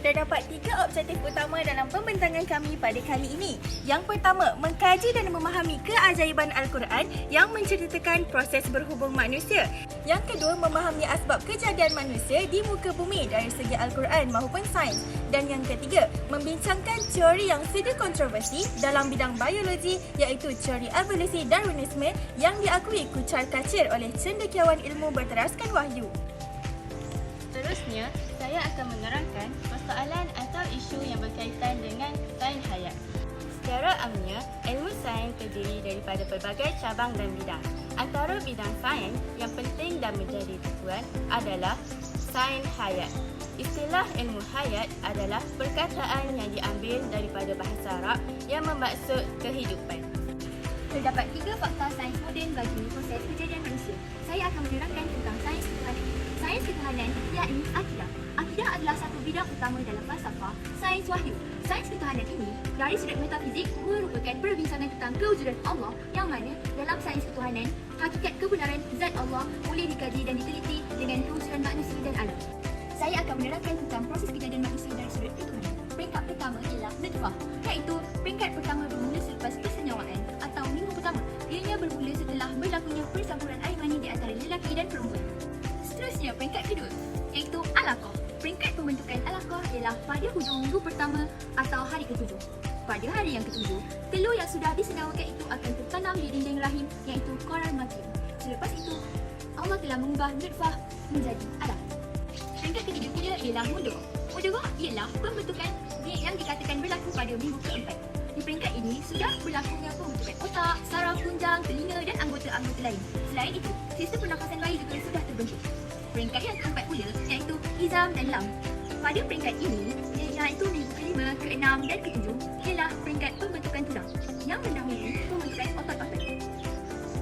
terdapat 3 objektif utama dalam pembentangan kami pada kali ini. Yang pertama, mengkaji dan memahami keajaiban Al-Quran yang menceritakan proses berhubung manusia. Yang kedua, memahami asbab kejadian manusia di muka bumi dari segi Al-Quran maupun sains. Dan yang ketiga, membincangkan teori yang sedang kontroversi dalam bidang biologi iaitu teori evolusi Darwinisme yang diakui kucar-kacir oleh cendekiawan ilmu berteraskan wahyu. Seterusnya, saya akan menerangkan persoalan atau isu yang berkaitan dengan sains hayat. Secara amnya, ilmu sains terdiri daripada pelbagai cabang dan bidang. Antara bidang sains yang penting dan menjadi tujuan adalah sains hayat. Istilah ilmu hayat adalah perkataan yang diambil daripada bahasa Arab yang bermaksud kehidupan. Terdapat 3 fakta sains moden bagi proses kejadian manusia. Saya akan menerangkan tentang sains ketuhanan. Sains ketuhanan yakni akidah. Akidah adalah satu bidang utama dalam falsafah sains wahyu. Sains ketuhanan ini dari sudut metafizik merupakan perbincangan tentang kewujudan Allah yang mana dalam sains ketuhanan, hakikat kebenaran zat Allah boleh dikaji dan diteliti dengan kewujudan manusia dan alam. Saya akan menerangkan tentang proses kejadian manusia dari sudut ketuhanan. Peringkat pertama ialah nutfah, iaitu peringkat pertama bermula selepas persenyawaan atau minggu pertama. Ianya bermula setelah berlakunya percampuran air mani di antara lelaki dan perempuan. Seterusnya, peringkat kedua iaitu alaqah. Peringkat pembentukan alaqah ialah pada hujung minggu pertama atau hari ke-7. Pada hari yang ke-7, telur yang sudah disenawakan itu akan tertanam di dinding rahim iaitu koral makin. Selepas itu, Allah telah mengubah nutfah menjadi alaqah. Peringkat ketiga pula ialah mudghah. Mudghah ialah pembentukan yang dikatakan berlaku pada minggu ke-4. Di peringkat ini sudah berlakunya pembentukan otak, saraf, tunjang, telinga dan anggota-anggota lain. Selain itu, sistem pernafasan bayi juga sudah terbentuk. Peringkat yang keempat pula iaitu izam dan lam. Pada peringkat ini, iaitu minggu ke-5, ke-6 dan ke-7 ialah peringkat pembentukan tulang yang mendahului pembentukan otot-otot.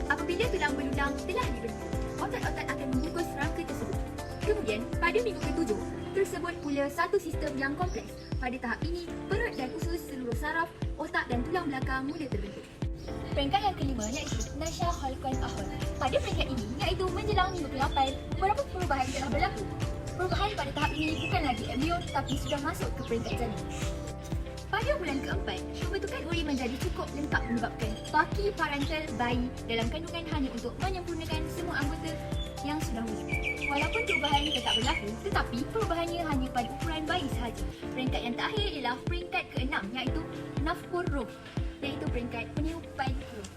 Apabila tulang belulang telah dibentuk, otot-otot akan membungkus rangka tersebut. Kemudian, pada minggu ke-7, tersebut pula satu sistem yang kompleks. Pada tahap ini, perut dan usus seluruh saraf, otak dan tulang belakang mula terbentuk. Peringkat yang kelima iaitu Nasha Khalqal Ahwal. Pada peringkat ini, iaitu menjelang minggu ke-8, beberapa perubahan telah berlaku. Perubahan pada tahap ini bukan lagi embrio tetapi sudah masuk ke peringkat janin. Pada bulan ke-4, pembentukan uri menjadi cukup lengkap menyebabkan baki parental bayi dalam kandungan hanya untuk menyempurnakan semua anggota yang sudah wujud. Walaupun perubahan tetap berlaku, tetapi perubahannya hanya pada ukuran bayi sahaja. Peringkat yang terakhir ialah peringkat ke-6 iaitu Nafkhur Ruh, iaitu peringkat peniupan ruh.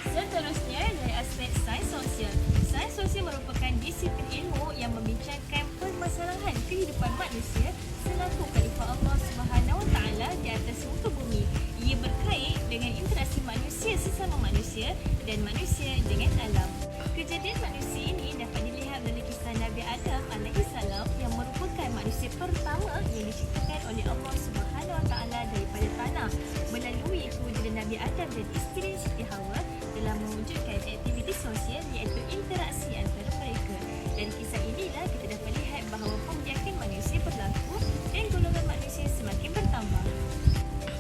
Seterusnya, dari aspek sains sosial. Sains sosial merupakan disiplin ilmu yang membincangkan permasalahan kehidupan manusia selaku khalifah Allah Subhanahu Wa Taala di atas muka bumi. Ia berkait dengan interaksi manusia sesama manusia dan manusia dengan alam. Kejadian manusia ini dapat dilihat dari kisah Nabi Adam alaihissalam yang merupakan manusia pertama yang diciptakan oleh Allah Subhanahu Wa Taala daripada tanah melalui kewujudan Nabi Adam dan isteri Siti Hawa dalam mewujudkan aktiviti sosial iaitu interaksi antara mereka. Dari kisah inilah kita dapat lihat bahawa pembiakan manusia berlaku dan golongan manusia semakin bertambah.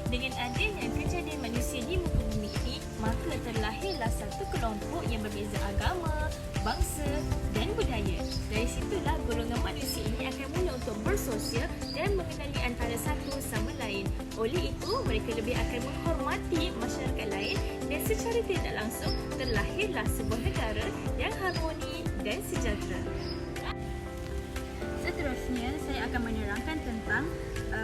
Dengan adanya kejadian manusia di muka bumi ini, maka terlahirlah satu kelompok yang berbeza agama, bangsa dan budaya. Dari situlah golongan manusia ini akan mula untuk bersosial dan mengenali antara satu sama lain. Oleh itu, mereka lebih akan menghormati masyarakat lain dan secara tidak langsung terlahirlah sebuah negara yang harmoni dan sejahtera. Seterusnya, saya akan menerangkan tentang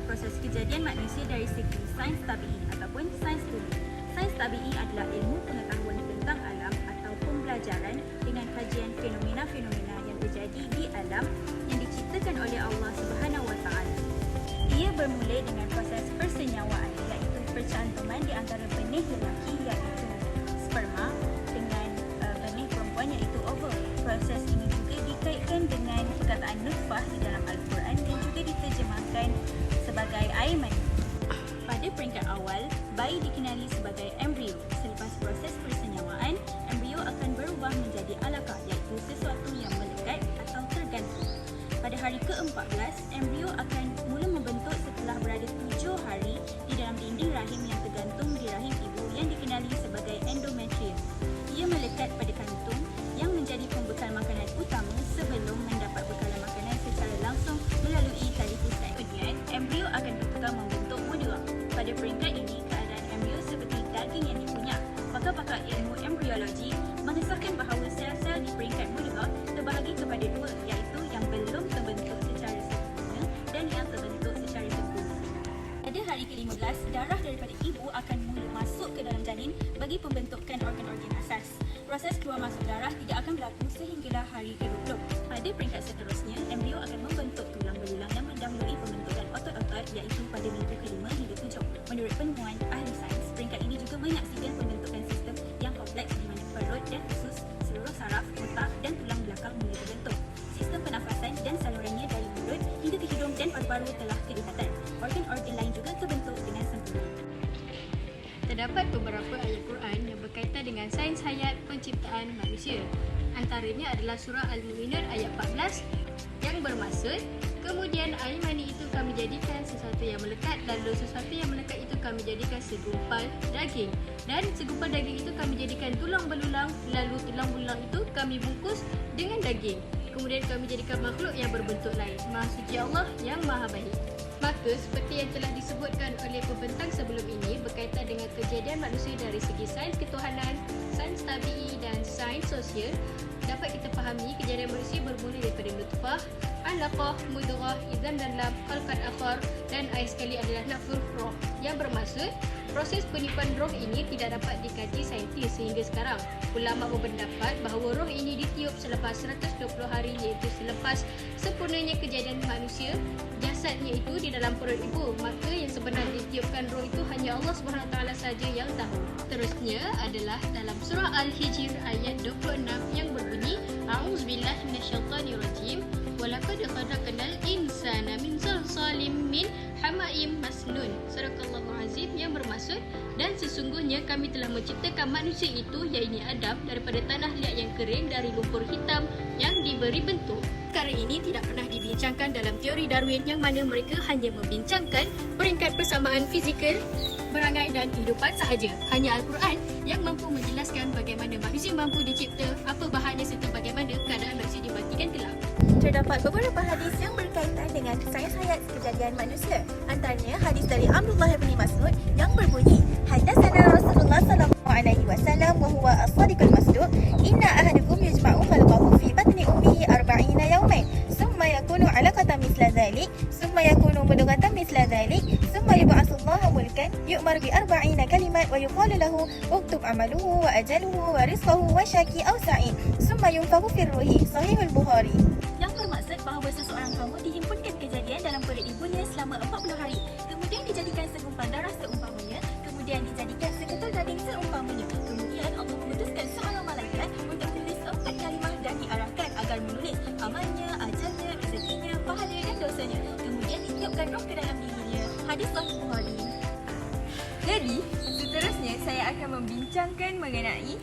proses kejadian manusia dari segi sains tabi'i ataupun sains bumi. Sains tabi'i adalah ilmu pengetahuan tentang alam atau pembelajaran dengan kajian fenomena-fenomena yang terjadi di alam yang diciptakan oleh Allah Subhanahu Wa Taala. Ia bermula dengan proses persenyawaan iaitu percantuman di antara benih lelaki iaitu sperma dengan benih perempuan iaitu ova. Proses ini juga dikaitkan dengan perkataan nutfah di dalam Al-Quran dan juga diterjemahkan sebagai air mani. Pada peringkat awal, bayi dikenali sebagai embrio. Selepas proses persenyawaan, embrio akan berubah menjadi alaqah iaitu sesuatu yang melekat atau tergantung. Pada hari ke-14, embrio akan mula membentuk setelah berada 7 hari di dalam dinding rahim yang tergantung di rahim ibu yang dikenali sebagai endometrium. Ia melekat pada kantung yang menjadi pembekal makanan utama sebelum mendapat bekalan makanan secara langsung melalui tali pusat. Kemudian, embrio hingga ke 20. Pada peringkat seterusnya, embrio akan membentuk tulang belulang dan mendahului pembentukan otot-otot iaitu pada minggu ke-5 hingga 7. Menurut penemuan ahli sains, peringkat ini juga menyaksikan pembentukan sistem yang kompleks di mana perut dan usus, seluruh saraf, otak dan tulang belakang mula terbentuk. Sistem pernafasan dan salurannya dari mulut hingga ke hidung dan paru-paru telah kelihatan. Organ-organ lain juga terbentuk dengan sempurna. Terdapat beberapa ayat Quran yang berkaitan dengan sains hayat penciptaan manusia. Antaranya adalah surah Al-Mu'minun ayat 14 yang bermaksud, kemudian air mani itu kami jadikan sesuatu yang melekat, lalu sesuatu yang melekat itu kami jadikan segumpal daging, dan segumpal daging itu kami jadikan tulang belulang, lalu tulang belulang itu kami bungkus dengan daging. Kemudian kami jadikan makhluk yang berbentuk lain. Maha suci Allah yang maha baik. Maka seperti yang telah disebutkan oleh pembentang sebelum ini berkaitan dengan kejadian manusia dari segi sains ketuhanan, sains tabi'i dan sains sosial, dapat kita fahami kejadian manusia bermula daripada nutfah, alaqah, mudghah, idam dan lam, khalqan akhar dan akhir sekali adalah nafkhur roh, yang bermaksud proses penipuan roh ini tidak dapat dikaji saintis sehingga sekarang. Ulama berpendapat bahawa roh ini ditiup selepas 120 hari, iaitu selepas sempurnanya kejadian manusia, jasadnya itu di dalam perut ibu. Maka yang sebenarnya ditiupkan roh itu hanya Allah SWT saja yang tahu. Terusnya adalah dalam surah Al-Hijr ayat 26 yang berbunyi, A'udzubillahi minasyaitanirrajim, walaqad khalaqnal insana min salsalim min hama'im masnun. Sadaqallahu azim, yang bermaksud, dan sesungguhnya kami telah menciptakan manusia itu, iaitu Adam, daripada tanah liat yang kering dari lumpur hitam yang diberi bentuk. Perkara ini tidak pernah dibincangkan dalam teori Darwin yang mana mereka hanya membincangkan peringkat persamaan fizikal, perangai dan kehidupan sahaja. Hanya Al-Quran yang mampu menjelaskan bagaimana manusia mampu dicipta, apa bahannya serta bagaimana keadaan manusia dibangkitkan kelak. Terdapat beberapa hadis yang berkaitan dengan sains hayat kejadian manusia. Antaranya hadis dari Abdullah bin Mas'ud yang berbunyi, Hadatsana Rasulullah sallallahu alaihi wasallam wa huwa as-sadiqul masduq, inna ahadakum yajma'u khalqahu fi batni ummihi 40 yawman, thumma yakunu 'alaqatan mithla dhalik, thumma yakunu mudghatan mithla dhalik, thumma yub'atsu Allahu mulkan yu'mar bi 40 kalimat wa yuqalu lahu uktub amaluhu wa ajaluhu wa rizqahu wa syaqi aw sa'id, thumma yunfakhu fi ruhi. Sahih al-Bukhari. Yang bermaksud bahawa seseorang kamu dihimpunkan kejadian dalam perut ibunya selama 40 hari, kemudian dijadikan segumpal darah seumpamanya, kemudian dijadikan seketul daging seumpamanya. Kemudian Allah memutuskan seorang malaikat untuk menulis 4 kalimah dan diarahkan agar menulis amalnya, ajalnya, rezekinya, pahala dan dosanya. Kemudian ditiupkan roh ke dalam dirinya. Hadis Sahih Bukhari. Jadi, seterusnya saya akan membincangkan mengenai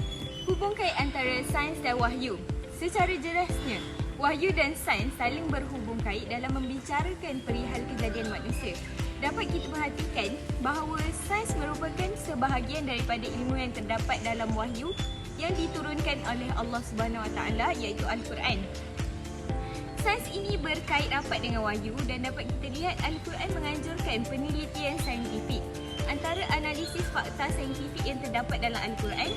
hubung kait antara sains dan wahyu. Secara jelasnya, wahyu dan sains saling berhubung kait dalam membicarakan perihal kejadian manusia. Dapat kita perhatikan bahawa sains merupakan sebahagian daripada ilmu yang terdapat dalam wahyu yang diturunkan oleh Allah SWT, iaitu Al-Quran. Sains ini berkait rapat dengan wahyu dan dapat kita lihat Al-Quran menganjurkan penelitian saintifik. Antara analisis fakta saintifik yang terdapat dalam Al-Quran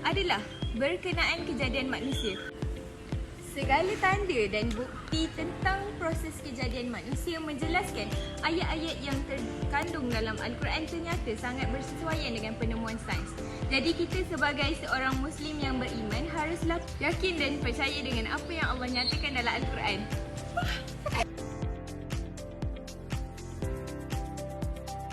adalah berkenaan kejadian manusia. Segala tanda dan bukti tentang proses kejadian manusia menjelaskan ayat-ayat yang terkandung dalam Al-Quran ternyata sangat bersesuaian dengan penemuan sains. Jadi kita sebagai seorang Muslim yang beriman haruslah yakin dan percaya dengan apa yang Allah nyatakan dalam Al-Quran.